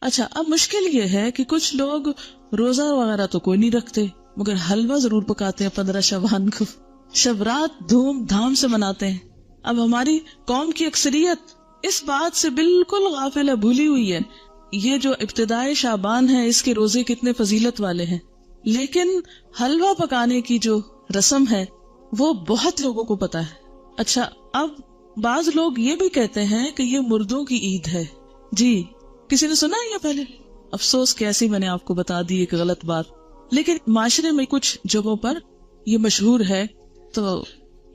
اچھا اب مشکل یہ ہے کہ کچھ لوگ روزہ وغیرہ تو کوئی نہیں رکھتے مگر حلوہ ضرور پکاتے ہیں 15 شعبان کو، شب رات دھوم دھام سے مناتے ہیں. اب ہماری قوم کی اکثریت اس بات سے بالکل غافل ہے، بھولی ہوئی ہے. یہ جو ابتدائی شعبان ہے اس کے روزے کتنے فضیلت والے ہیں، لیکن حلوہ پکانے کی جو رسم ہے وہ بہت لوگوں کو پتا ہے. اچھا اب بعض لوگ یہ بھی کہتے ہیں کہ یہ مردوں کی عید ہے. جی کسی نے سنا ہے یہ پہلے؟ افسوس کہ ایسی میں نے آپ کو بتا دی ایک غلط بات، لیکن معاشرے میں کچھ جگہوں پر یہ مشہور ہے. تو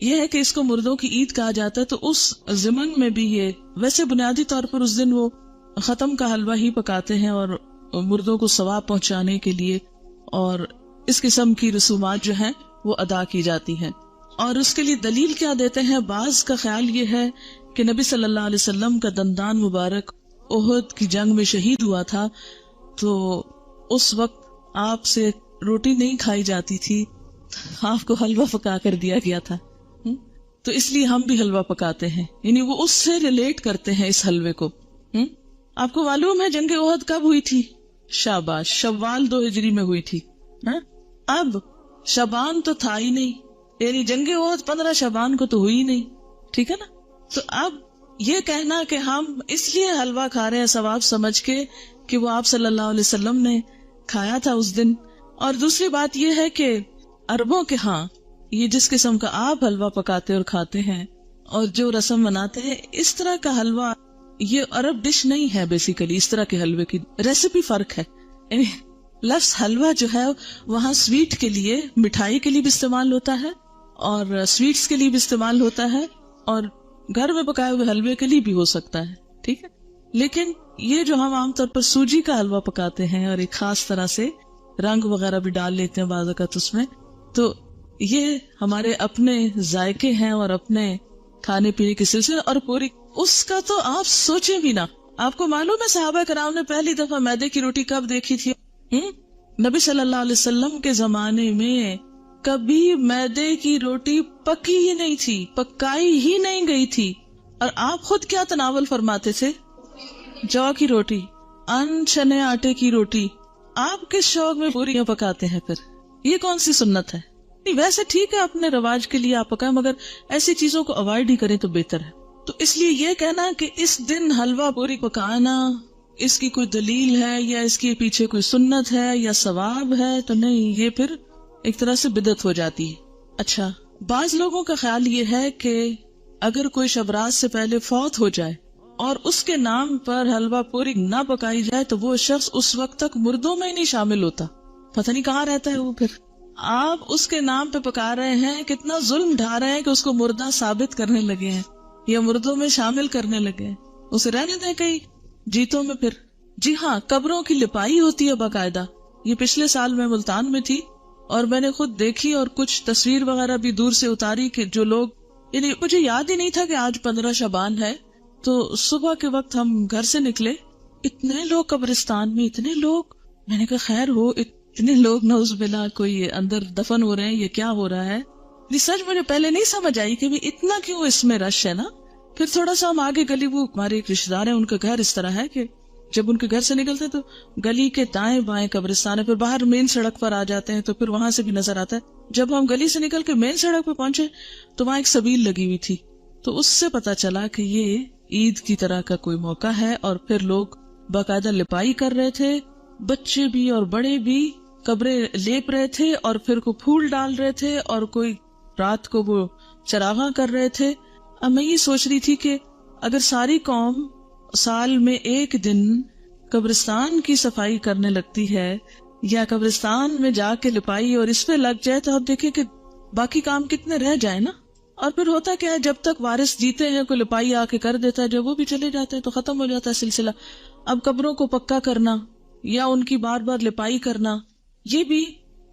یہ ہے کہ اس کو مردوں کی عید کہا جاتا ہے. تو اس ضمن میں بھی یہ ویسے بنیادی طور پر اس دن وہ ختم کا حلوہ ہی پکاتے ہیں اور مردوں کو ثواب پہنچانے کے لیے، اور اس قسم کی رسومات جو ہیں وہ ادا کی جاتی ہیں. اور اس کے لیے دلیل کیا دیتے ہیں؟ بعض کا خیال یہ ہے کہ نبی صلی اللہ علیہ وسلم کا دندان مبارک احد کی جنگ میں شہید ہوا تھا، تو اس وقت آپ سے روٹی نہیں کھائی جاتی تھی، آپ کو حلوہ پکا کر دیا گیا تھا. تو اس لیے ہم بھی حلوہ پکاتے ہیں، یعنی وہ اس سے ریلیٹ کرتے ہیں اس حلوے کو. آپ کو معلوم ہے جنگ احد کب ہوئی تھی؟ شاباش، شوال 2 ہجری میں ہوئی تھی. اب شعبان تو تھا ہی نہیں، یعنی جنگ احد 15 شعبان کو تو ہوئی نہیں. ٹھیک ہے نا؟ تو اب یہ کہنا کہ ہم اس لیے حلوہ کھا رہے ہیں ثواب سمجھ کے کہ وہ آپ صلی اللہ علیہ وسلم نے کھایا تھا اس دن. اور دوسری بات یہ ہے کہ عربوں کے ہاں یہ جس قسم کا آپ حلوہ پکاتے اور کھاتے ہیں اور جو رسم مناتے ہیں، اس طرح کا حلوہ یہ عرب ڈش نہیں ہے. بیسیکلی اس طرح کے حلوے کی ریسیپی فرق ہے. یعنی لفظ حلوہ جو ہے وہاں سویٹ کے لیے، مٹھائی کے لیے بھی استعمال ہوتا ہے اور سویٹس کے لیے بھی استعمال ہوتا ہے، اور گھر میں پکائے ہوئے حلوے کے لیے بھی ہو سکتا ہے. ٹھیک ہے، لیکن یہ جو ہم عام طور پر سوجی کا حلوہ پکاتے ہیں اور ایک خاص طرح سے رنگ وغیرہ بھی ڈال لیتے ہیں بعض اوقات اس میں، تو یہ ہمارے اپنے ذائقے ہیں اور اپنے کھانے پینے کے سلسلے، اور پوری اس کا تو آپ سوچیں بھی نہ. آپ کو معلوم ہے صحابہ کرام نے پہلی دفعہ میدے کی روٹی کب دیکھی تھی؟ نبی صلی اللہ علیہ وسلم کے زمانے میں کبھی میدے کی روٹی پکی ہی نہیں تھی، پکائی ہی نہیں گئی تھی. اور آپ خود کیا تناول فرماتے تھے؟ جو کی روٹی، ان چنے آٹے کی روٹی. آپ کس شوق میں پوریاں پکاتے ہیں پھر؟ یہ کون سی سنت ہے؟ ویسے ٹھیک ہے اپنے رواج کے لیے آپ پکائیں، مگر ایسی چیزوں کو اوائڈ ہی کریں تو بہتر ہے. تو اس لیے یہ کہنا کہ اس دن حلوہ پوری پکانا اس کی کوئی دلیل ہے یا اس کے پیچھے کوئی سنت ہے یا ثواب ہے، تو نہیں، یہ پھر ایک طرح سے بدعت ہو جاتی ہے. اچھا بعض لوگوں کا خیال یہ ہے کہ اگر کوئی شب رات سے پہلے فوت ہو جائے اور اس کے نام پر حلوہ پوری نہ پکائی جائے تو وہ شخص اس وقت تک مردوں میں ہی نہیں شامل ہوتا. پتہ نہیں کہاں رہتا ہے وہ. پھر آپ اس کے نام پہ پکا رہے ہیں، کتنا ظلم ڈھا رہے ہیں کہ اس کو مردہ ثابت کرنے لگے ہیں یا مردوں میں شامل کرنے لگے ہیں. اسے رہنے دیں کہیں جیتوں میں. پھر جی ہاں، قبروں کی لپائی ہوتی ہے باقاعدہ. یہ پچھلے سال میں ملتان میں تھی اور میں نے خود دیکھی اور کچھ تصویر وغیرہ بھی دور سے اتاری کہ جو لوگ، یعنی مجھے یاد ہی نہیں تھا کہ آج 15 شعبان ہے. تو صبح کے وقت ہم گھر سے نکلے، اتنے لوگ قبرستان میں، اتنے لوگ. میں نے کہا خیر ہو، اتنے لوگ نعوذ باللہ کوئی اندر دفن ہو رہے ہیں، یہ کیا ہو رہا ہے؟ سچ مجھے پہلے نہیں سمجھ آئی کہ اتنا کیوں اس میں رش ہے نا. پھر تھوڑا سا ہم آگے گلی، وہ ہمارے ایک رشتے دار ہیں، ان کا گھر اس طرح ہے کہ جب ان کے گھر سے نکلتے تو گلی کے دائیں بائیں قبرستان ہے، پھر باہر مین سڑک پر آ جاتے ہیں تو پھر وہاں سے بھی نظر آتا ہے. جب ہم گلی سے نکل کے مین سڑک پہ پہنچے تو وہاں ایک سبیل لگی ہوئی تھی، تو اس سے پتا چلا کہ یہ عید کی طرح کا کوئی موقع ہے. اور پھر لوگ باقاعدہ لپائی کر رہے تھے، بچے بھی اور بڑے بھی قبریں لیپ رہے تھے اور پھر کو پھول ڈال رہے تھے اور کوئی رات کو وہ چراغاں کر رہے تھے. اب میں یہ سوچ رہی تھی کہ اگر ساری قوم سال میں ایک دن قبرستان کی صفائی کرنے لگتی ہے یا قبرستان میں جا کے لپائی اور اس پہ لگ جائے تو آپ دیکھیں کہ باقی کام کتنے رہ جائیں نا. اور پھر ہوتا کیا ہے، جب تک وارث جیتے ہیں کوئی لپائی آ کے کر دیتا ہے، جب وہ بھی چلے جاتے ہیں تو ختم ہو جاتا ہے سلسلہ. اب قبروں کو پکا کرنا یا ان کی بار بار لپائی کرنا یہ بھی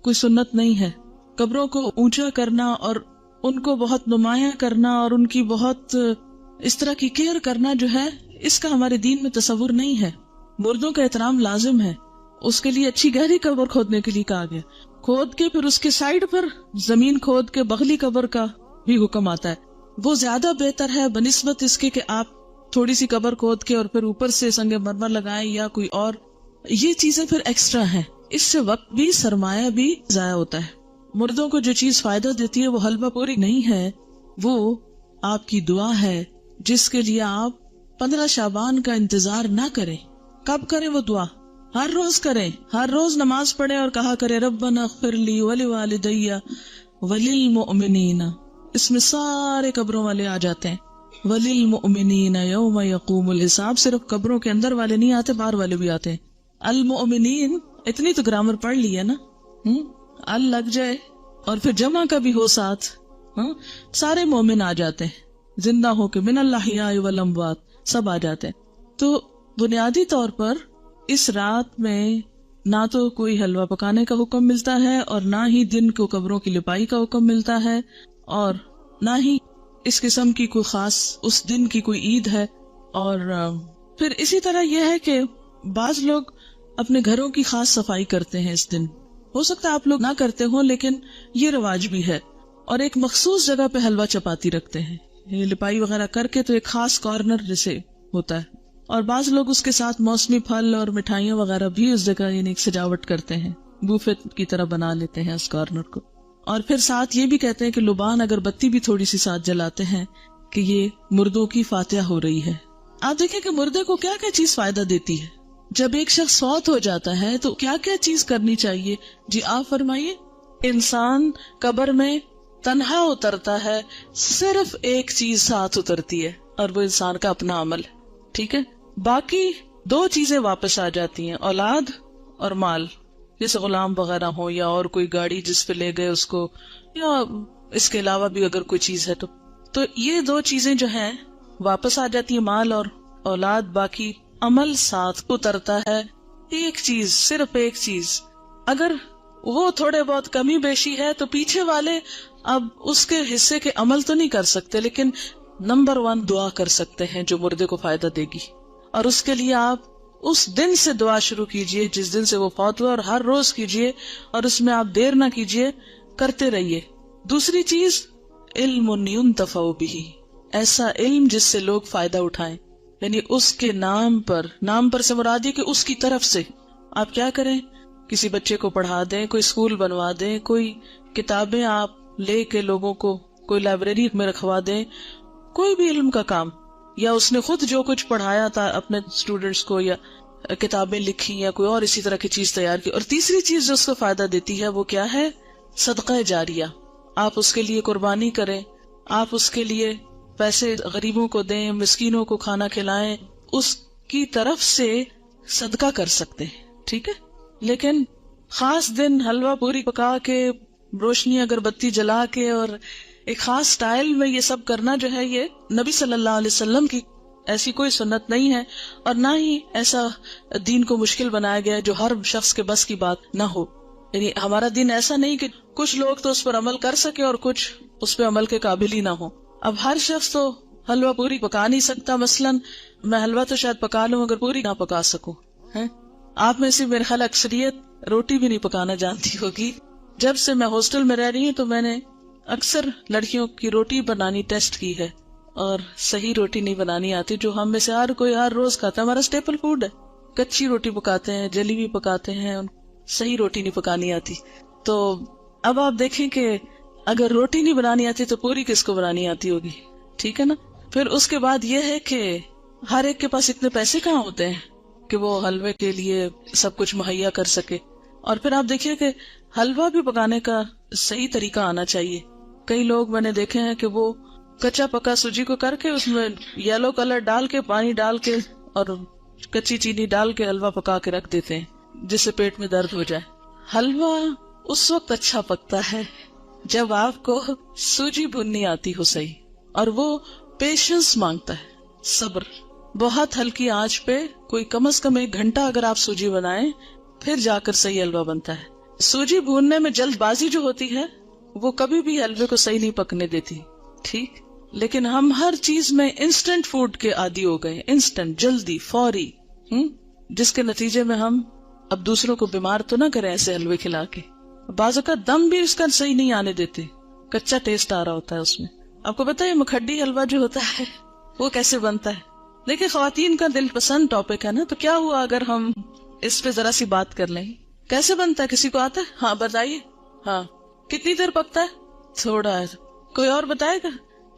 کوئی سنت نہیں ہے. قبروں کو اونچا کرنا اور ان کو بہت نمایاں کرنا اور ان کی بہت اس طرح کی کیئر کرنا جو ہے، اس کا ہمارے دین میں تصور نہیں ہے. مردوں کا احترام لازم ہے، اس کے لیے اچھی گہری قبر کھودنے کے لیے کہا گیا، کھود کے پھر اس کے سائڈ پر زمین کھود کے بغلی قبر کا بھی حکم آتا ہے. وہ زیادہ بہتر ہے بنسبت اس کے کہ آپ تھوڑی سی قبر کھود کے اور پھر اوپر سے سنگ مرمر لگائیں یا کوئی اور، یہ چیزیں پھر ایکسٹرا ہیں. اس سے وقت بھی سرمایہ بھی ضائع ہوتا ہے. مردوں کو جو چیز فائدہ دیتی ہے وہ حلوہ پوری نہیں ہے، وہ آپ کی دعا ہے، جس کے لیے آپ 15 شعبان کا انتظار نہ کریں. کب کریں وہ دعا؟ ہر روز کریں. ہر روز نماز پڑھیں اور کہا کریں ربنا اغفر لی ولوالدی وللمؤمنین. اس میں سارے قبروں والے آ جاتے ہیں. وللمؤمنین یوم یقوم الحساب. صرف قبروں کے اندر والے نہیں آتے، باہر والے بھی آتے ہیں. المؤمنین، اتنی تو گرامر پڑھ لی ہے نا، ال لگ جائے اور پھر جمع کا بھی ہو ساتھ، سارے مومن آ جاتے ہیں، زندہ ہو کے، من الاحیاء والاموات، سب آ جاتے ہیں. تو بنیادی طور پر اس رات میں نہ تو کوئی حلوہ پکانے کا حکم ملتا ہے اور نہ ہی دن کو قبروں کی لپائی کا حکم ملتا ہے، اور نہ ہی اس قسم کی کوئی خاص اس دن کی کوئی عید ہے. اور پھر اسی طرح یہ ہے کہ بعض لوگ اپنے گھروں کی خاص صفائی کرتے ہیں اس دن. ہو سکتا ہے آپ لوگ نہ کرتے ہوں، لیکن یہ رواج بھی ہے. اور ایک مخصوص جگہ پہ حلوہ چپاتی رکھتے ہیں، یہ لپائی وغیرہ کر کے، تو ایک خاص کارنر جیسے ہوتا ہے. اور بعض لوگ اس کے ساتھ موسمی پھل اور مٹھائیاں وغیرہ بھی اس جگہ یعنی ایک سجاوٹ کرتے ہیں، بوفے کی طرح بنا لیتے ہیں اس کارنر کو. اور پھر ساتھ یہ بھی کہتے ہیں کہ لبان اگر بتی بھی تھوڑی سی ساتھ جلاتے ہیں کہ یہ مردوں کی فاتحہ ہو رہی ہے. آپ دیکھیں کہ مردے کو کیا کیا چیز فائدہ دیتی ہے. جب ایک شخص فوت ہو جاتا ہے تو کیا کیا چیز کرنی چاہیے؟ جی آپ فرمائیے. انسان قبر میں تنہا اترتا ہے، صرف ایک چیز ساتھ اترتی ہے اور وہ انسان کا اپنا عمل ہے. ٹھیک ہے، باقی 2 چیزیں واپس آ جاتی ہیں، اولاد اور مال. جیسے غلام وغیرہ ہو یا اور کوئی گاڑی جس پہ لے گئے اس کو، یا اس کے علاوہ بھی اگر کوئی چیز ہے تو یہ 2 چیزیں جو ہیں واپس آ جاتی ہیں، مال اور اولاد. باقی عمل ساتھ اترتا ہے. ایک چیز، صرف ایک چیز، اگر وہ تھوڑے بہت کمی بیشی ہے تو پیچھے والے اب اس کے حصے کے عمل تو نہیں کر سکتے، لیکن نمبر 1 دعا کر سکتے ہیں جو مردے کو فائدہ دے گی. اور اس کے لیے آپ اس دن سے دعا شروع کیجئے جس دن سے وہ فوت ہوا، اور ہر روز کیجئے، اور اس میں آپ دیر نہ کیجئے، کرتے رہیے. دوسری چیز، علم ينتفع به، ایسا علم جس سے لوگ فائدہ اٹھائیں، یعنی اس کے نام پر سے مراد یہ کہ اس کی طرف سے آپ کیا کریں، کسی بچے کو پڑھا دیں، کوئی اسکول بنوا دیں، کوئی کتابیں آپ لے کے لوگوں کو کوئی لائبریری میں رکھوا دیں، کوئی بھی علم کا کام، یا اس نے خود جو کچھ پڑھایا تھا اپنے اسٹوڈینٹس کو، یا کتابیں لکھی، یا کوئی اور اسی طرح کی چیز تیار کی. اور تیسری چیز جو اس کو فائدہ دیتی ہے وہ کیا ہے؟ صدقہ جاریہ. آپ اس کے لیے قربانی کریں، آپ اس کے لیے پیسے غریبوں کو دیں، مسکینوں کو کھانا کھلائیں، اس کی طرف سے صدقہ کر سکتے ہیں. ٹھیک ہے، لیکن خاص دن حلوہ پوری پکا کے، روشنی اگربتی جلا کے اور ایک خاص سٹائل میں یہ سب کرنا جو ہے، یہ نبی صلی اللہ علیہ وسلم کی ایسی کوئی سنت نہیں ہے، اور نہ ہی ایسا دین کو مشکل بنایا گیا ہے جو ہر شخص کے بس کی بات نہ ہو. یعنی ہمارا دین ایسا نہیں کہ کچھ لوگ تو اس پر عمل کر سکے اور کچھ اس پہ عمل کے قابل ہی نہ ہو. اب ہر شخص تو حلوہ پوری پکا نہیں سکتا. مثلاً میں حلوہ تو شاید پکا لوں اگر پوری نہ پکا سکوں. آپ میں سے میرے خیال اکثریت روٹی بھی نہیں پکانا جانتی ہوگی. جب سے میں ہاسٹل میں رہ رہی ہوں تو میں نے اکثر لڑکیوں کی روٹی بنانی ٹیسٹ کی ہے، اور صحیح روٹی نہیں بنانی آتی، جو ہم میں سے ہر کوئی ہر روز کھاتا ہے. ہمارا اسٹیپل فوڈ ہے. کچی روٹی پکاتے ہیں، جلیبی پکاتے ہیں، صحیح روٹی نہیں پکانی آتی. تو اب آپ دیکھیں کہ اگر روٹی نہیں بنانی آتی تو پوری کس کو بنانی آتی ہوگی. ٹھیک ہے نا. پھر اس کے بعد یہ ہے کہ ہر ایک کے پاس اتنے پیسے کہاں ہوتے ہیں کہ وہ حلوے کے لیے سب کچھ مہیا کر سکے. اور پھر آپ دیکھیے کہ حلوہ بھی پکانے کا صحیح طریقہ آنا چاہیے. کئی لوگ میں نے دیکھے ہیں کہ وہ کچا پکا سوجی کو کر کے اس میں یلو کلر ڈال کے، پانی ڈال کے اور کچی چینی ڈال کے حلوہ پکا کے رکھ دیتے ہیں جس سے پیٹ میں درد ہو جائے. حلوہ اس وقت اچھا پکتا ہے جب آپ کو سوجی بھوننی آتی ہو صحیح، اور وہ پیشنس مانگتا ہے، صبر. بہت ہلکی آنچ پہ کوئی کم از کم 1 گھنٹہ اگر آپ سوجی بنائیں پھر جا کر صحیح حلوہ بنتا ہے. سوجی بھوننے میں جلد بازی جو ہوتی ہے وہ کبھی بھی حلوے کو صحیح نہیں پکنے دیتی. ٹھیک، لیکن ہم ہر چیز میں انسٹنٹ فوڈ کے عادی ہو گئے، انسٹنٹ، جلدی، فوری، جس کے نتیجے میں ہم اب دوسروں کو بیمار تو نہ کریں ایسے حلوے کھلا کے. بعض اوقات دم بھی اس کا صحیح نہیں آنے دیتے، کچا ٹیسٹ آ رہا ہوتا ہے اس میں. آپ کو پتا ہے مکھڈی حلوہ جو ہوتا ہے وہ کیسے بنتا ہے؟ دیکھیں خواتین کا دل پسند ٹاپک ہے نا، تو کیا ہوا اگر ہم اس پہ ذرا سی بات کر لیں. کیسے بنتا ہے؟ کسی کو آتا ہے؟ ہاں بتائیے. ہاں کتنی دیر پکتا ہے؟ تھوڑا ہے. کوئی اور بتائے گا؟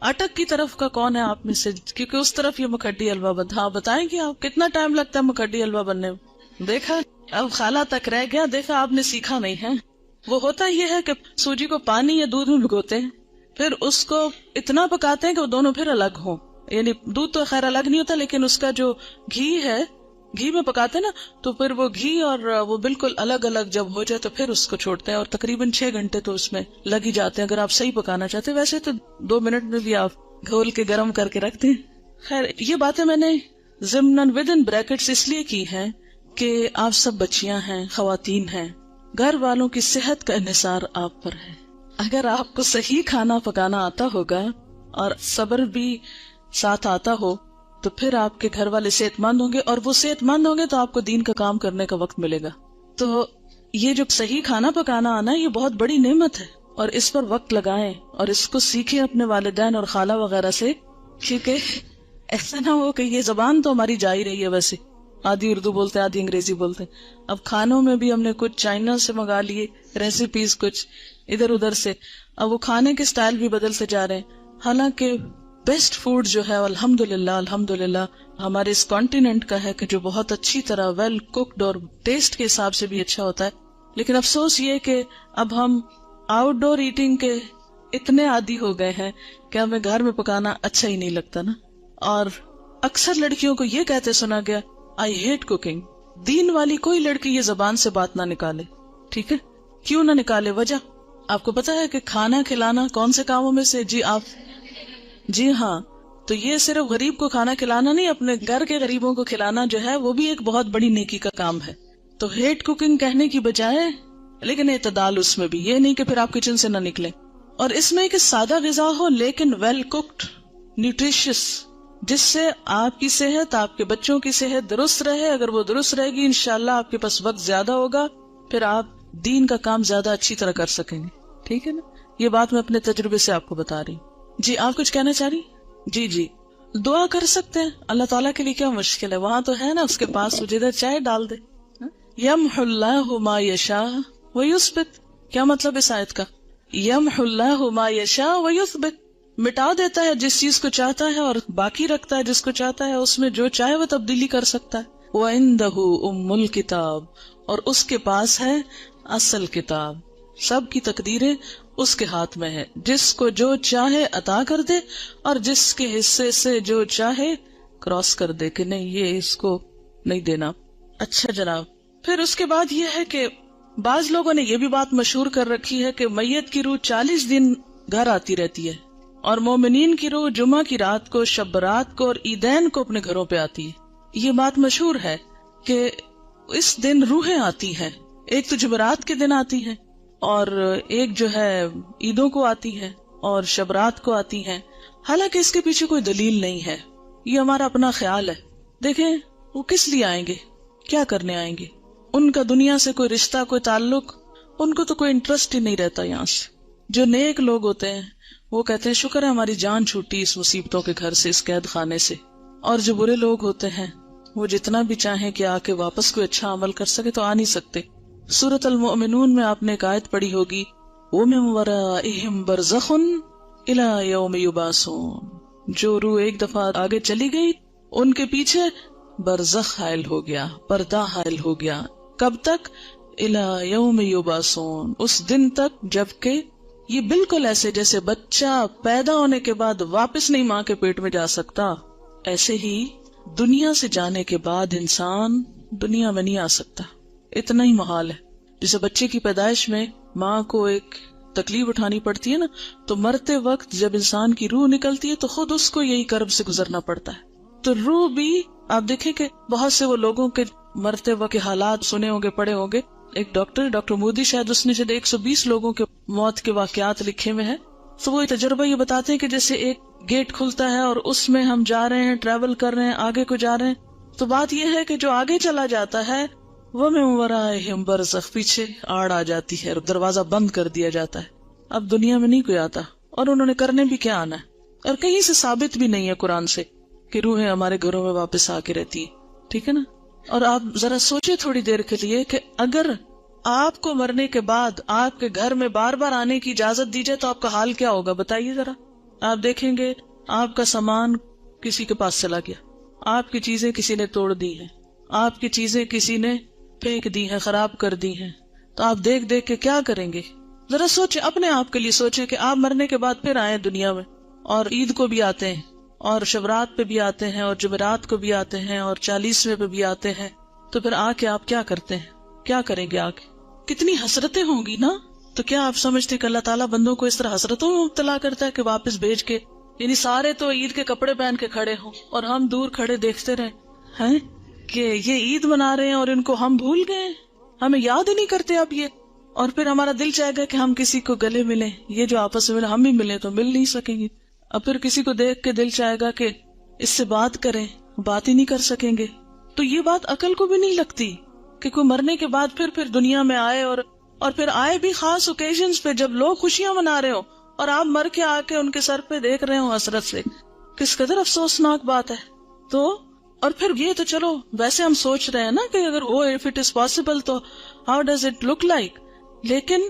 اٹک کی طرف کا کون ہے آپ میں سے؟ کیونکہ اس طرف یہ مکھڈی حلوہ بنتا. ہاں بتائیں گے آپ کتنا ٹائم لگتا ہے مکھڈی حلوہ بننے میں؟ دیکھا، اب خالہ تک رہ گیا. دیکھا آپ نے سیکھا نہیں ہے. وہ ہوتا یہ ہے کہ سوجی کو پانی یا دودھ میں بھگوتے ہیں، پھر اس کو اتنا پکاتے ہیں کہ وہ دونوں پھر الگ ہوں. یعنی دودھ تو خیر الگ نہیں ہوتا، لیکن اس کا جو گھی ہے، گھی میں پکاتے نا، تو پھر وہ گھی اور وہ بالکل الگ الگ جب ہو جائے تو پھر اس کو چھوڑتے ہیں. اور تقریباً 6 گھنٹے تو اس میں لگ ہی جاتے ہیں اگر آپ صحیح پکانا چاہتے ہیں. ویسے تو 2 منٹ میں بھی آپ گھول کے گرم کر کے رکھتے ہیں. خیر یہ باتیں میں نے ضمناً ودن بریکٹس اس لیے کی ہیں کہ آپ سب بچیاں ہیں، خواتین ہیں، گھر والوں کی صحت کا انحصار آپ پر ہے. اگر آپ کو صحیح کھانا پکانا آتا ہوگا اور صبر بھی ساتھ آتا ہو تو پھر آپ کے گھر والے صحت مند ہوں گے، اور وہ صحت مند ہوں گے تو آپ کو دین کا کام کرنے کا وقت ملے گا. تو یہ جو صحیح کھانا پکانا آنا یہ بہت بڑی نعمت ہے، اور اس پر وقت لگائیں اور اس کو سیکھیں اپنے والدین اور خالہ وغیرہ سے، کیونکہ ایسا نہ ہو کہ یہ زبان تو ہماری جا ہی رہی ہے، ویسے آدھی اردو بولتے آدھی انگریزی بولتے. اب کھانوں میں بھی ہم نے کچھ چائنا سے منگا لیے ریسیپیز، کچھ ادھر ادھر سے. اب وہ کھانے کے سٹائل بھی بدلتے جا رہے ہیں. حالانکہ بیسٹ فوڈ جو ہے الحمدللہ ہمارے اس کانٹیننٹ کا ہے، کہ جو بہت اچھی طرح ویل کوکڈ اور ٹیسٹ کے حساب سے بھی اچھا ہوتا ہے. لیکن افسوس یہ کہ اب ہم آؤٹ ڈور ایٹنگ کے اتنے عادی ہو گئے ہیں کہ ہمیں گھر میں پکانا اچھا ہی نہیں لگتا نا. اور اکثر لڑکیوں کو یہ کہتے سنا گیا آئی ہیٹ کوکنگ. دین والی کوئی لڑکی یہ زبان سے بات نہ نکالے، ٹھیک ہے؟ کیوں نہ نکالے؟ وجہ آپ کو پتا ہے کہ کھانا کھلانا کون سے کاموں میں سے؟ جی ہاں، تو یہ صرف غریب کو کھانا کھلانا نہیں، اپنے گھر کے غریبوں کو کھلانا جو ہے وہ بھی ایک بہت بڑی نیکی کا کام ہے. تو ہیٹ کوکنگ کہنے کی بجائے، لیکن اعتدال اس میں بھی، یہ نہیں کہ پھر آپ کچن سے نہ نکلیں. اور اس میں کہ سادہ غذا ہو لیکن ویل کوکڈ، نیوٹریشس، جس سے آپ کی صحت، آپ کے بچوں کی صحت درست رہے. اگر وہ درست رہے گی انشاءاللہ آپ کے پاس وقت زیادہ ہوگا، پھر آپ دین کا کام زیادہ اچھی طرح کر سکیں گے. ٹھیک ہے نا؟ یہ بات میں اپنے تجربے سے آپ کو بتا رہی ہوں. جی آپ کچھ کہنا چاہ رہی؟ جی دعا کر سکتے ہیں. اللہ تعالیٰ کے لیے کیا مشکل ہے؟ وہاں تو ہے نا اس کے پاس، جدھر چاہے ڈال دے. یمحو اللہ ما یشاء ویثبت. کیا مطلب اس آیت کا؟ یمحو اللہ ما یشاء ویثبت، مٹا دیتا ہے جس چیز کو چاہتا ہے اور باقی رکھتا ہے جس کو چاہتا ہے. اس میں جو چاہے وہ تبدیلی کر سکتا ہے. وَعِندَهُ أُمُّ الْكِتَابِ، اور اس کے پاس ہے اصل کتاب. سب کی تقدیریں اس کے ہاتھ میں ہے. جس کو جو چاہے عطا کر دے، اور جس کے حصے سے جو چاہے کراس کر دے کہ نہیں یہ اس کو نہیں دینا. اچھا جناب، پھر اس کے بعد یہ ہے کہ بعض لوگوں نے یہ بھی بات مشہور کر رکھی ہے کہ میت کی روح 40 دن گھر آتی رہتی ہے، اور مومنین کی روح جمعہ کی رات کو، شب برات کو اور عیدین کو اپنے گھروں پہ آتی ہے. یہ بات مشہور ہے کہ اس دن روحیں آتی ہیں. ایک تو جمعرات کے دن آتی ہیں، اور ایک جو ہے عیدوں کو آتی ہے، اور شبرات کو آتی ہیں. حالانکہ اس کے پیچھے کوئی دلیل نہیں ہے، یہ ہمارا اپنا خیال ہے. دیکھیں وہ کس لیے آئیں گے، کیا کرنے آئیں گے؟ ان کا دنیا سے کوئی رشتہ، کوئی تعلق، ان کو تو کوئی انٹرسٹ ہی نہیں رہتا یہاں سے. جو نیک لوگ ہوتے ہیں وہ کہتے ہیں شکر ہے ہماری جان چھوٹی اس مصیبتوں کے گھر سے، اس قید خانے سے. اور جو برے لوگ ہوتے ہیں وہ جتنا بھی چاہیں کہ آ کے واپس کوئی اچھا عمل کر سکے تو آ نہیں سکتے. سورۃ المؤمنون میں آپ نے ایک آیت پڑھی ہوگی، وَمِن وَرَائِهِمْ بَرْزَخٌ إِلَى يَوْمِ يُبْعَثُونَ. جو روح ایک دفعہ آگے چلی گئی، ان کے پیچھے برزخ حائل ہو گیا، پردہ حائل ہو گیا. کب تک؟ إِلَى يَوْمِ يُبْعَثُونَ، اس دن تک جبکہ یہ بالکل ایسے جیسے بچہ پیدا ہونے کے بعد واپس نہیں ماں کے پیٹ میں جا سکتا، ایسے ہی دنیا سے جانے کے بعد انسان دنیا میں نہیں آ سکتا. اتنا ہی محال ہے. جیسے بچے کی پیدائش میں ماں کو ایک تکلیف اٹھانی پڑتی ہے نا، تو مرتے وقت جب انسان کی روح نکلتی ہے تو خود اس کو یہی کرب سے گزرنا پڑتا ہے. تو روح بھی آپ دیکھیں کہ بہت سے وہ لوگوں کے مرتے وقت کے حالات سنے ہوں گے، پڑھے ہوں گے. ایک ڈاکٹر مودی شاید، اس نے جب 120 لوگوں کے موت کے واقعات لکھے ہوئے ہیں، تو وہ تجربہ یہ بتاتے ہیں کہ جیسے ایک گیٹ کھلتا ہے اور اس میں ہم جا رہے ہیں، ٹریول کر رہے ہیں، آگے کو جا رہے ہیں. تو بات یہ ہے کہ جو آگے چلا جاتا ہے وہ میں وَرَائِهِمْ بَرْزَخ، پیچھے آڑ آ جاتی ہے اور دروازہ بند کر دیا جاتا ہے. اب دنیا میں نہیں کوئی آتا، اور انہوں نے کرنے بھی کیا آنا ہے. اور کہیں سے ثابت بھی نہیں ہے قرآن سے کہ روحیں ہمارے گھروں میں واپس آ کے رہتی ہیں. ٹھیک ہے نا. اور آپ ذرا سوچیں تھوڑی دیر کے لیے کہ اگر آپ کو مرنے کے بعد آپ کے گھر میں بار بار آنے کی اجازت دی جائے تو آپ کا حال کیا ہوگا؟ بتائیے ذرا. آپ دیکھیں گے آپ کا سامان کسی کے پاس چلا گیا، آپ کی چیزیں کسی نے توڑ دی ہیں، آپ کی چیزیں کسی نے پھینک دی ہیں، خراب کر دی ہیں، تو آپ دیکھ دیکھ کے کیا کریں گے؟ ذرا سوچیں، اپنے آپ کے لیے سوچیں کہ آپ مرنے کے بعد پھر آئیں دنیا میں، اور عید کو بھی آتے ہیں، اور شبرات پہ بھی آتے ہیں، اور جمعرات کو بھی آتے ہیں، اور 40ویں پہ بھی آتے ہیں. تو پھر آ کے آپ کیا کرتے ہیں؟ کیا کریں گے آ کے؟ کتنی حسرتیں ہوں گی نا. تو کیا آپ سمجھتے کہ اللہ تعالیٰ بندوں کو اس طرح حسرتوں میں مبتلا کرتا ہے کہ واپس بھیج کے، یعنی سارے تو عید کے کپڑے پہن کے کھڑے ہوں اور ہم دور کھڑے دیکھتے رہے ہیں کہ یہ عید منا رہے ہیں اور ان کو ہم بھول گئے، ہمیں یاد ہی نہیں کرتے اب یہ. اور پھر ہمارا دل چاہے گا کہ ہم کسی کو گلے ملیں، یہ جو آپس میں ہم ہی ملیں تو مل نہیں سکیں گے. اب پھر کسی کو دیکھ کے دل چاہے گا کہ اس سے بات کریں، بات ہی نہیں کر سکیں گے. تو یہ بات عقل کو بھی نہیں لگتی کہ کوئی مرنے کے بعد پھر دنیا میں آئے، اور پھر آئے بھی خاص اوکیزنز پہ جب لوگ خوشیاں منا رہے ہو اور آپ مر کے آ کے ان کے سر پہ دیکھ رہے ہو حسرت سے. کس قدر افسوسناک بات ہے. تو اور پھر یہ تو چلو ویسے ہم سوچ رہے ہیں نا کہ اگر وہ if it is possible تو how does it look like، لیکن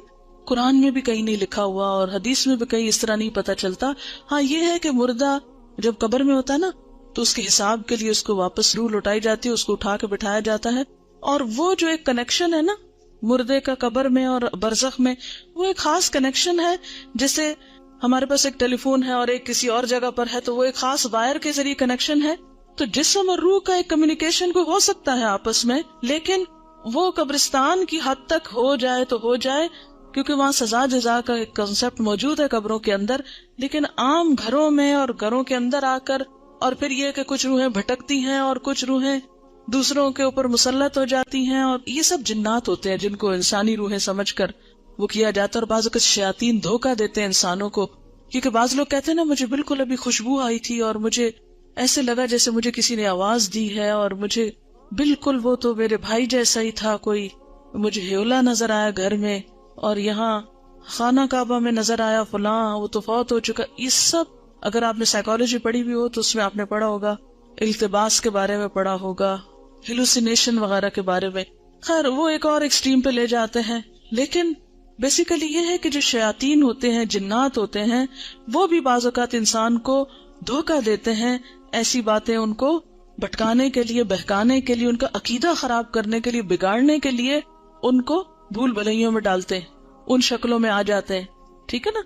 قرآن میں بھی کہیں نہیں لکھا ہوا اور حدیث میں بھی کہیں اس طرح نہیں پتا چلتا. ہاں یہ ہے کہ مردہ جب قبر میں ہوتا ہے نا تو اس کے حساب کے لیے اس کو واپس روح لوٹائی جاتی ہے، اس کو اٹھا کے بٹھایا جاتا ہے. اور وہ جو ایک کنیکشن ہے نا مردے کا قبر میں اور برزخ میں، وہ ایک خاص کنیکشن ہے. جیسے ہمارے پاس ایک ٹیلی فون ہے اور ایک کسی اور جگہ پر ہے تو وہ ایک خاص وائر کے ذریعے کنیکشن ہے. تو جسم اور روح کا ایک کمیونیکیشن کو ہو سکتا ہے آپس میں، لیکن وہ قبرستان کی حد تک ہو جائے تو ہو جائے، کیونکہ وہاں سزا جزا کا ایک کنسپٹ موجود ہے قبروں کے اندر. لیکن عام گھروں میں اور گھروں کے اندر آ کر، اور پھر یہ کہ کچھ روحیں بھٹکتی ہیں اور کچھ روحیں دوسروں کے اوپر مسلط ہو جاتی ہیں، اور یہ سب جنات ہوتے ہیں جن کو انسانی روحیں سمجھ کر وہ کیا جاتا ہے. اور بعض اوقات شیاطین دھوکہ دیتے ہیں انسانوں کو، کیونکہ بعض لوگ کہتے ہیں نا مجھے بالکل ابھی خوشبو آئی تھی اور مجھے ایسے لگا جیسے مجھے کسی نے آواز دی ہے، اور مجھے بالکل وہ تو میرے بھائی جیسا ہی تھا، کوئی مجھے ہیولا نظر آیا گھر میں، اور یہاں خانہ کعبہ میں نظر آیا فلاں، وہ تو فوت ہو چکا. یہ سب اگر آپ نے سائیکالوجی پڑھی بھی ہو تو اس میں آپ نے پڑھا ہوگا، التباس کے بارے میں پڑھا ہوگا، ہیلوسینیشن وغیرہ کے بارے میں. خیر وہ ایک اور ایکسٹریم پہ لے جاتے ہیں. لیکن بیسیکلی یہ ہے کہ جو شیاطین ہوتے ہیں، جنات ہوتے ہیں، وہ بھی بعض اوقات انسان کو دھوکہ دیتے ہیں، ایسی باتیں ان کو بھٹکانے کے لیے، بہکانے کے لیے، ان کا عقیدہ خراب کرنے کے لیے، بگاڑنے کے لیے ان کو بھول بھلائیوں میں ڈالتے ہیں، ان شکلوں میں آ جاتے ہیں. ٹھیک ہے نا.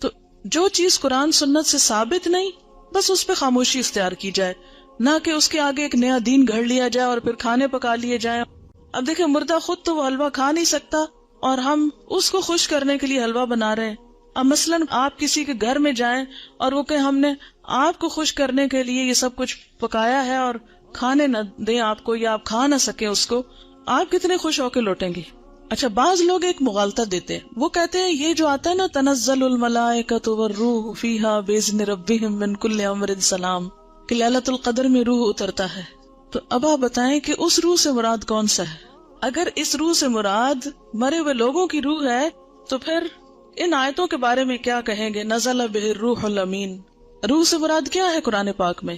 تو جو چیز قرآن سنت سے ثابت نہیں، بس اس پہ خاموشی اختیار کی جائے، نہ کہ اس کے آگے ایک نیا دین گھڑ لیا جائے اور پھر کھانے پکا لیے جائیں. اب دیکھیں مردہ خود تو وہ حلوہ کھا نہیں سکتا اور ہم اس کو خوش کرنے کے لیے حلوہ بنا رہے ہیں. اب مثلاً آپ کسی کے گھر میں جائیں اور وہ کہیں ہم نے آپ کو خوش کرنے کے لیے یہ سب کچھ پکایا ہے اور کھانے نہ دیں آپ کو، یا آپ کھا نہ سکیں اس کو، آپ کتنے خوش ہو کے لوٹیں گے؟ اچھا بعض لوگ ایک مغالطہ دیتے ہیں، وہ کہتے ہیں یہ جو آتا ہے نا تنزل الملائکۃ والروح فیہا باذن ربہم من کل امر سلام، کہ لیلۃ القدر میں روح اترتا ہے. تو اب آپ بتائیں کہ اس روح سے مراد کون سا ہے؟ اگر اس روح سے مراد مرے ہوئے لوگوں کی روح ہے تو پھر ان آیتوں کے بارے میں کیا کہیں گے؟ نزل بہ الروح الامین، روح سے مراد کیا ہے قرآن پاک میں؟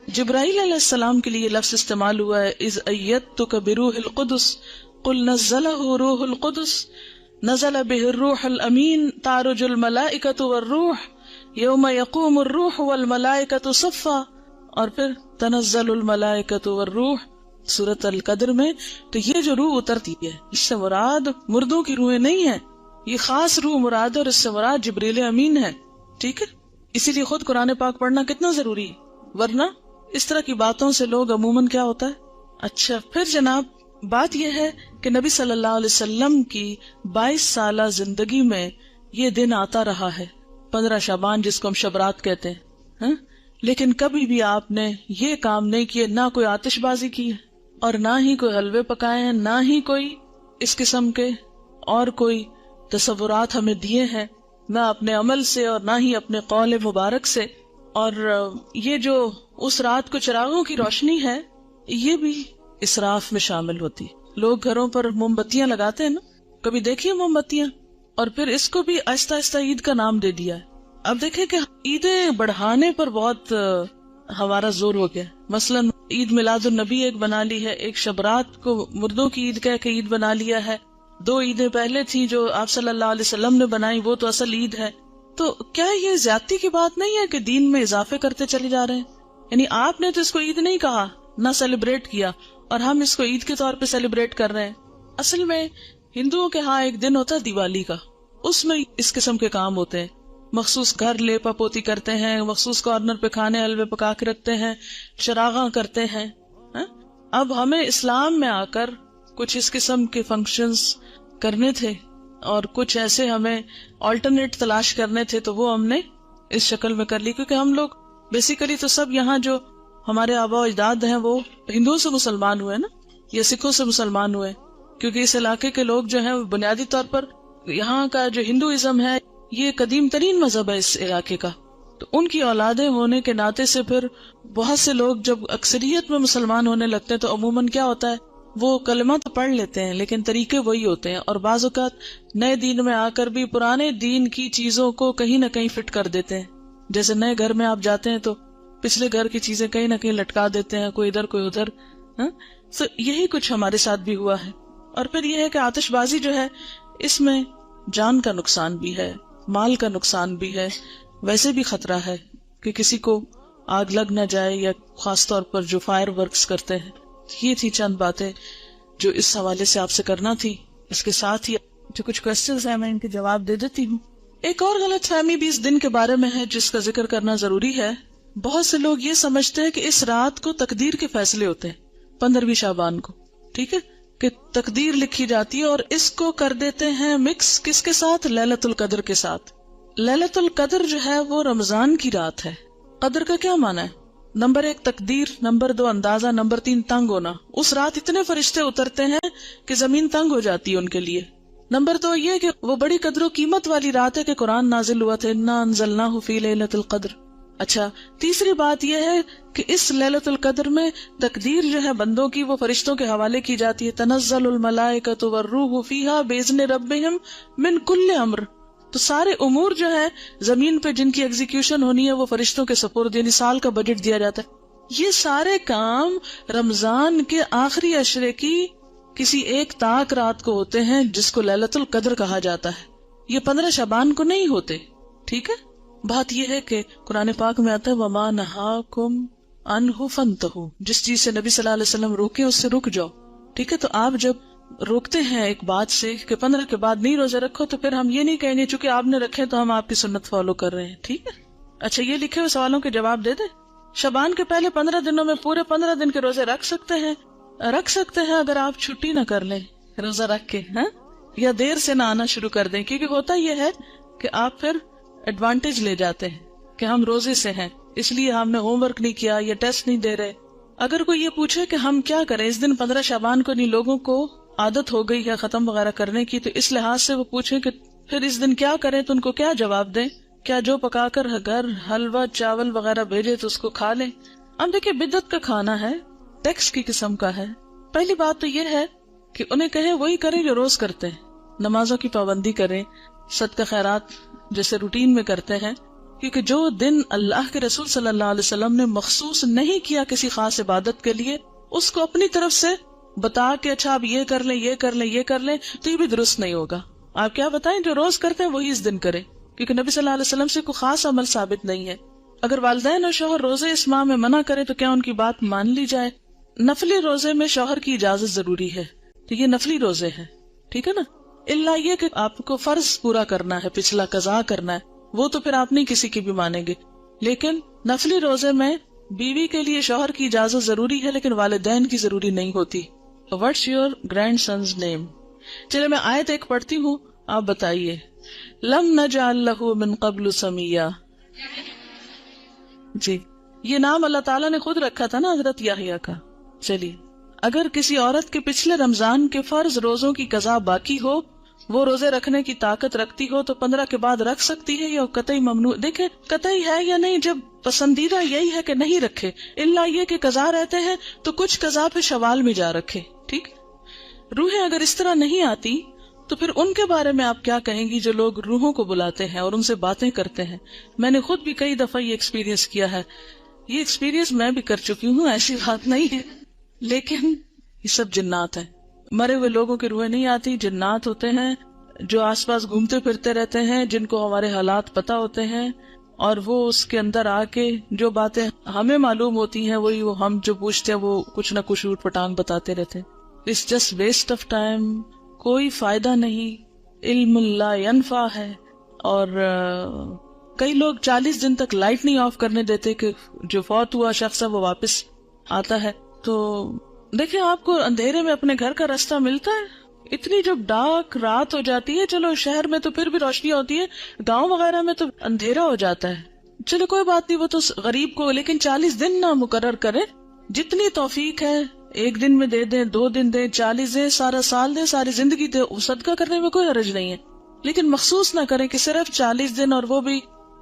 جبرائیل علیہ السلام کے لیے یہ لفظ استعمال ہوا ہے، اذ ایدتک بروح القدس قل نزلہ روح القدس نزل بہ الروح الامین تعرج الملائکۃ والروح یوم یقوم الروح والملائکۃ صفا، اور پھر تنزل الملائکۃ والروح سورۃ القدر میں. تو یہ جو روح اترتی ہے اس سے مراد مردوں کی روحیں نہیں ہیں، یہ خاص روح مراد ہے، اور اس سے مراد جبریل امین ہے. ٹھیک ہے. اسی لیے خود قرآن پاک پڑھنا کتنا ضروری ہے، ورنہ اس طرح کی باتوں سے لوگ عموماً کیا ہوتا ہے. اچھا پھر جناب بات یہ ہے کہ نبی صلی اللہ علیہ وسلم کی 22 سالہ زندگی میں یہ دن آتا رہا ہے، 15 شعبان جس کو ہم شبرات کہتے ہیں، لیکن کبھی بھی آپ نے یہ کام نہیں کیے، نہ کوئی آتش بازی کی ہے اور نہ ہی کوئی حلوے پکائے ہیں، نہ ہی کوئی اس قسم کے اور کوئی تصورات ہمیں دیے ہیں، نہ اپنے عمل سے اور نہ ہی اپنے قول مبارک سے. اور یہ جو اس رات کو چراغوں کی روشنی ہے یہ بھی اسراف میں شامل ہوتی. لوگ گھروں پر موم بتیاں لگاتے ہیں نا، کبھی دیکھیے موم بتیاں، اور پھر اس کو بھی آہستہ آہستہ عید کا نام دے دیا ہے. اب دیکھیں کہ عیدیں بڑھانے پر بہت ہمارا زور ہو گیا. مثلاً عید میلاد النبی ایک بنا لی ہے، ایک شبرات کو مردوں کی عید کہہ کے عید بنا لیا ہے. 2 عیدیں پہلے تھی جو آپ صلی اللہ علیہ وسلم نے بنائی، وہ تو اصل عید ہے. تو کیا یہ زیادتی کی بات نہیں ہے کہ دین میں اضافے کرتے چلے جا رہے ہیں؟ یعنی آپ نے تو اس کو عید نہیں کہا، نہ سیلیبریٹ کیا، اور ہم اس کو عید کے طور پہ سیلیبریٹ کر رہے ہیں. اصل میں ہندوؤں کے ہاں ایک دن ہوتا ہے دیوالی کا، اس میں اس قسم کے کام ہوتے ہیں. مخصوص گھر لیپا پوتی کرتے ہیں، مخصوص کارنر پہ کھانے حلوے پکا کے رکھتے ہیں، چراغاں کرتے ہیں. اب ہمیں اسلام میں آ کر کچھ اس قسم کے فنکشنز کرنے تھے اور کچھ ایسے ہمیں آلٹرنیٹ تلاش کرنے تھے، تو وہ ہم نے اس شکل میں کر لی. کیونکہ ہم لوگ بیسیکلی تو سب یہاں جو ہمارے آبا و اجداد ہیں وہ ہندوؤں سے مسلمان ہوئے نا، یا سکھوں سے مسلمان ہوئے. کیونکہ اس علاقے کے لوگ جو ہیں بنیادی طور پر یہاں کا جو ہندوازم ہے یہ قدیم ترین مذہب ہے اس علاقے کا. تو ان کی اولادیں ہونے کے ناطے سے پھر بہت سے لوگ جب اکثریت میں مسلمان ہونے لگتے ہیں تو عموماً کیا ہوتا ہے، وہ کلمہ تو پڑھ لیتے ہیں لیکن طریقے وہی ہوتے ہیں، اور بعض اوقات نئے دین میں آ کر بھی پرانے دین کی چیزوں کو کہیں نہ کہیں فٹ کر دیتے ہیں. جیسے نئے گھر میں آپ جاتے ہیں تو پچھلے گھر کی چیزیں کہیں نہ کہیں لٹکا دیتے ہیں، کوئی ادھر کوئی ادھر. تو یہی کچھ ہمارے ساتھ بھی ہوا ہے. اور پھر یہ ہے کہ آتش بازی جو ہے اس میں جان کا نقصان بھی ہے، مال کا نقصان بھی ہے، ویسے بھی خطرہ ہے کہ کسی کو آگ لگ نہ جائے، یا خاص طور پر جو فائر ورکس کرتے ہیں. یہ تھی چند باتیں جو اس حوالے سے آپ سے کرنا تھی. اس کے ساتھ ہی جو کچھ کوشچنز ہیں میں ان کے جواب دے دیتی ہوں. ایک اور غلط فہمی بھی اس دن کے بارے میں ہے جس کا ذکر کرنا ضروری ہے. بہت سے لوگ یہ سمجھتے ہیں کہ اس رات کو تقدیر کے فیصلے ہوتے ہیں، 15ویں شعبان کو، ٹھیک ہے، کہ تقدیر لکھی جاتی ہے، اور اس کو کر دیتے ہیں مکس کس کے ساتھ؟ لیلۃ القدر کے ساتھ. لیلۃ القدر جو ہے وہ رمضان کی رات ہے. قدر کا کیا معنی ہے؟ نمبر 1 تقدیر، نمبر 2 اندازہ، نمبر 3 تنگ ہونا. اس رات اتنے فرشتے اترتے ہیں کہ زمین تنگ ہو جاتی ہے ان کے لیے. نمبر 2 یہ کہ وہ بڑی قدر و قیمت والی رات ہے کہ قرآن نازل ہوا تھا، انا انزلناہ فی لیلۃ القدر. اچھا، تیسری بات یہ ہے کہ اس لیلۃ القدر میں تقدیر جو ہے بندوں کی وہ فرشتوں کے حوالے کی جاتی ہے. تنزل الملائکۃ والروح فیہا باذن ربہم من کل امر. تو سارے امور جو ہے زمین پہ جن کی ایگزیکیوشن ہونی ہے وہ فرشتوں کے سپرد، یعنی سال کا بجٹ دیا جاتا ہے. یہ سارے کام رمضان کے آخری عشرے کی کسی ایک طاق رات کو ہوتے ہیں جس کو لیلۃ القدر کہا جاتا ہے. یہ 15 شعبان کو نہیں ہوتے. ٹھیک ہے، بات یہ ہے کہ قرآن پاک میں آتا ہے وَمَا نَهَاكُمْ عَنْهُ فَانْتَهُوا، جس چیز سے نبی صلی اللہ علیہ وسلم روکے اس سے رک جاؤ. ٹھیک ہے، تو آپ جب روکتے ہیں ایک بات سے کہ 15 کے بعد نہیں روزے رکھو، تو پھر ہم یہ نہیں کہیں گے چونکہ آپ نے رکھے تو ہم آپ کی سنت فالو کر رہے ہیں. ٹھیک ہے، اچھا یہ لکھے ہوئے سوالوں کے جواب دے دیں. شعبان کے پہلے 15 دنوں میں پورے 15 دن کے روزے رکھ سکتے ہیں اگر آپ چھٹی نہ کر لیں روزہ رکھ کے، یا دیر سے نہ آنا شروع کر دیں. کیونکہ ہوتا یہ ہے کہ آپ پھر ایڈوانٹیج لے جاتے ہیں کہ ہم روزے سے ہیں اس لیے ہم نے ہوم ورک نہیں کیا یا ٹیسٹ نہیں دے رہے. اگر کوئی یہ پوچھے کہ ہم کیا کریں اس دن 15 شعبان کو، نہیں لوگوں کو عادت ہو گئی ہے ختم وغیرہ کرنے کی، تو اس لحاظ سے وہ پوچھیں کہ پھر اس دن کیا کریں تو ان کو کیا جواب دیں؟ کیا جو پکا کر گھر حلوہ چاول وغیرہ بھیجے تو اس کو کھا لیں؟ اب دیکھیں بدعت کا کھانا ہے، ٹیکس کی قسم کا ہے. پہلی بات تو یہ ہے کہ انہیں کہیں وہی کریں جو روز کرتے ہیں، نمازوں کی پابندی کریں، صدقہ خیرات جیسے روٹین میں کرتے ہیں. کیونکہ جو دن اللہ کے رسول صلی اللہ علیہ وسلم نے مخصوص نہیں کیا کسی خاص عبادت کے لیے، اس کو اپنی طرف سے بتا کہ اچھا آپ یہ کر لیں یہ کر لیں یہ کر لیں، تو یہ بھی درست نہیں ہوگا. آپ کیا بتائیں جو روز کرتے ہیں وہی اس دن کریں، کیونکہ نبی صلی اللہ علیہ وسلم سے کوئی خاص عمل ثابت نہیں ہے. اگر والدین اور شوہر روزے اس ماہ میں منع کرے تو کیا ان کی بات مان لی جائے؟ نفلی روزے میں شوہر کی اجازت ضروری ہے، تو یہ نفلی روزے ہیں، ٹھیک ہے نا. اللہ یہ کہ آپ کو فرض پورا کرنا ہے، پچھلا قضا کرنا ہے، وہ تو پھر آپ نہیں کسی کی بھی مانیں گے. لیکن نفلی روزے میں بیوی کے لیے شوہر کی اجازت ضروری ہے لیکن والدین کی ضروری نہیں ہوتی. What's your grandson's name؟ چلے میں آیت ایک پڑھتی ہوں، آپ بتائیے. لم نجعل لہ من قبل سمیہ. جی یہ نام اللہ تعالیٰ نے خود رکھا تھا نا حضرت یحییٰ کا. چلیے اگر کسی عورت کے پچھلے رمضان کے فرض روزوں کی قضا باقی ہو، وہ روزے رکھنے کی طاقت رکھتی ہو، تو 15 کے بعد رکھ سکتی ہے یا قطعی ممنوع؟ دیکھیں قطعی ہے یا نہیں، جب پسندیدہ یہی ہے کہ نہیں رکھے، الا یہ کہ قضا رہتے ہیں تو کچھ قضا پہ شوال میں جا رکھے. ٹھیک، روحیں اگر اس طرح نہیں آتی تو پھر ان کے بارے میں آپ کیا کہیں گی جو لوگ روحوں کو بلاتے ہیں اور ان سے باتیں کرتے ہیں؟ میں نے خود بھی کئی دفعہ یہ ایکسپیرینس کیا ہے یہ ایکسپیرینس میں بھی کر چکی ہوں، ایسی بات نہیں ہے، لیکن یہ سب جنات ہیں. مرے ہوئے لوگوں کی روحیں نہیں آتی، جنات ہوتے ہیں جو آس پاس گھومتے پھرتے رہتے ہیں، جن کو ہمارے حالات پتا ہوتے ہیں، اور وہ اس کے اندر آ کے جو باتیں ہمیں معلوم ہوتی ہیں وہی وہ ہم جو پوچھتے ہیں وہ کچھ نہ کچھ اوٹ پٹانگ بتاتے رہتے ہیں. It's just waste of time, کوئی فائدہ نہیں، علم لا ینفع ہے. اور کئی لوگ 40 دن تک لائٹ نہیں آف کرنے دیتے کہ جو فوت ہوا شخص ہے وہ واپس آتا ہے. تو دیکھیں آپ کو اندھیرے میں اپنے گھر کا راستہ ملتا ہے؟ اتنی جب ڈارک رات ہو جاتی ہے، چلو شہر میں تو پھر بھی روشنی ہوتی ہے، گاؤں وغیرہ میں تو اندھیرا ہو جاتا ہے، چلو کوئی بات نہیں، وہ تو غریب کو، لیکن 40 دن نہ مقرر کرے. جتنی توفیق ہے 1 دن میں دے دیں، 2 دن دیں، 40 دیں، سارا سال دیں، ساری زندگی دیں، صدقہ کرنے میں کوئی حرج نہیں ہے. لیکن مخصوص نہ کریں کہ صرف 40 دن اور وہ بھی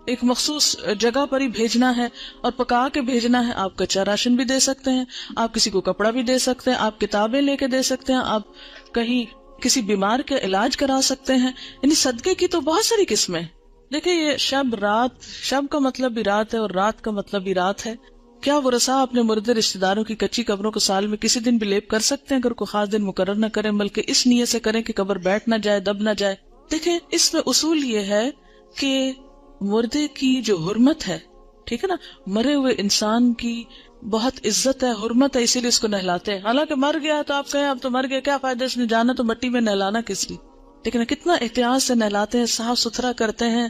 ایک مخصوص جگہ پر ہی بھیجنا ہے اور پکا کے بھیجنا ہے. آپ کچا راشن بھی دے سکتے ہیں، آپ کسی کو کپڑا بھی دے سکتے ہیں، آپ کتابیں لے کے دے سکتے ہیں، آپ کہیں کسی بیمار کا علاج کرا سکتے ہیں. یعنی صدقے کی تو بہت ساری قسمیں. دیکھیں یہ شب رات، شب کا مطلب بھی رات ہے اور رات کا مطلب بھی رات ہے. کیا ورثاء اپنے مردے رشتہ داروں کی کچی قبروں کو سال میں کسی دن بھی لیپ کر سکتے ہیں اگر کوئی خاص دن مقرر نہ کریں، بلکہ اس نیت سے کریں کہ قبر بیٹھ نہ جائے، دب نہ جائے. دیکھیں اس میں اصول یہ ہے کہ مردے کی جو حرمت ہے، ٹھیک ہے نا، مرے ہوئے انسان کی بہت عزت ہے، حرمت ہے، اسی لیے اس کو نہلاتے ہیں. حالانکہ مر گیا تو آپ کہیں اب تو مر گیا، کیا فائدہ اس نے جانا تو مٹی میں، نہلانا کس لیے. لیکن کتنا احتیاط سے نہلاتے ہیں، صاف ستھرا کرتے ہیں،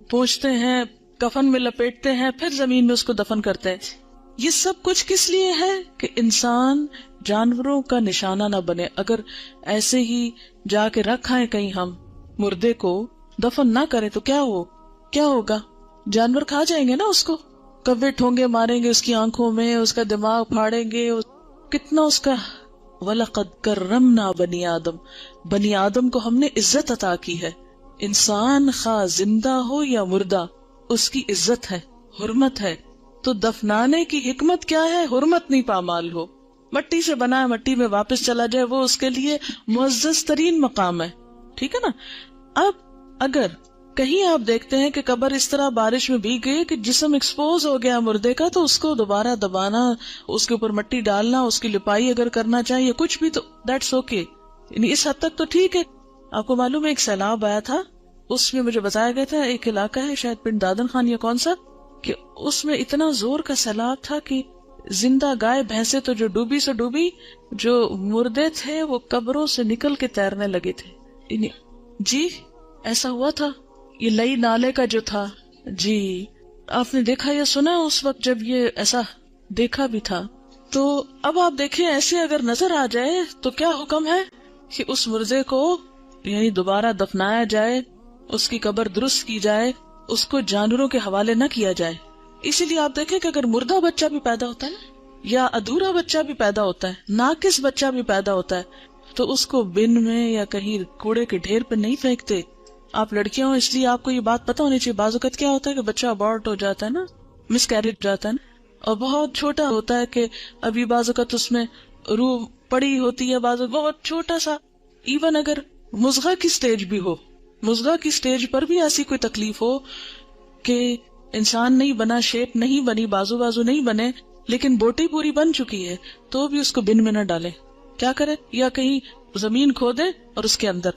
پوچھتے ہیں، کفن میں لپیٹتے ہیں، پھر زمین میں اس کو دفن کرتے ہیں. یہ سب کچھ کس لیے ہے کہ انسان جانوروں کا نشانہ نہ بنے. اگر ایسے ہی جا کے رکھائیں کہیں ہم مردے کو، دفن نہ کریں تو کیا ہوگا؟ جانور کھا جائیں گے نا اس کو، کوے ٹھونگے ماریں گے اس کی آنکھوں میں، اس کا دماغ پھاڑیں گے، کتنا اس کا. وَلَقَدْ كَرَّمْنَا بَنِي آدم، بنی آدم کو ہم نے عزت عطا کی ہے. انسان خواہ زندہ ہو یا مردہ اس کی عزت ہے، حرمت ہے. تو دفنانے کی حکمت کیا ہے؟ حرمت نہیں پامال ہو. مٹی سے بنا ہے، مٹی میں واپس چلا جائے، وہ اس کے لیے معزز ترین مقام ہے. ٹھیک ہے نا. اب اگر کہیں آپ دیکھتے ہیں کہ قبر اس طرح بارش میں بھیگ گئی کہ جسم ایکسپوز ہو گیا مردے کا، تو اس کو دوبارہ دبانا، اس کے اوپر مٹی ڈالنا، اس کی لپائی اگر کرنا چاہیے کچھ بھی، تو دیٹس اوکے. یعنی اس حد تک تو ٹھیک ہے. آپ کو معلوم ہے ایک سیلاب آیا تھا، اس میں مجھے بتایا گیا تھا ایک علاقہ ہے شاید پنڈ دادن خان یا کون سا، کہ اس میں اتنا زور کا سیلاب تھا کہ زندہ گائے بھینسیں تو جو ڈوبی سے ڈوبی، جو مردے تھے وہ قبروں سے نکل کے تیرنے لگے تھے. جی ایسا ہوا تھا. یہ لئی نالے کا جو تھا، جی آپ نے دیکھا یا سنا اس وقت جب یہ ایسا دیکھا بھی تھا. تو اب آپ دیکھیں ایسے اگر نظر آ جائے تو کیا حکم ہے کہ اس مردے کو یعنی دوبارہ دفنایا جائے، اس کی قبر درست کی جائے، اس کو جانوروں کے حوالے نہ کیا جائے. اسی لیے آپ دیکھیں کہ اگر مردہ بچہ بھی پیدا ہوتا ہے یا ادھورا بچہ بھی پیدا ہوتا ہے، ناقص بچہ بھی پیدا ہوتا ہے، تو اس کو بن میں یا کہیں کوڑے کے ڈھیر پہ نہیں پھینکتے. آپ لڑکیاں ہوں اس لیے آپ کو یہ بات پتا ہونی چاہیے. بعض اوقات کیا ہوتا ہے کہ بچہ ابارٹ ہو جاتا ہے نا، مس کیریج جاتا ہے نا، اور بہت چھوٹا ہوتا ہے کہ ابھی بعض اوقات اس میں روح پڑی ہوتی ہے، بعض بہت چھوٹا سا. ایون اگر مضغہ کی سٹیج بھی ہو، مضغہ کی سٹیج پر بھی ایسی کوئی تکلیف ہو کہ انسان نہیں بنا، شیپ نہیں بنی، بازو نہیں بنے، لیکن بوٹی پوری بن چکی ہے، تو بھی اس کو بن میں نہ ڈالیں. کیا کرے؟ یا کہیں زمین کھودے اور اس کے اندر.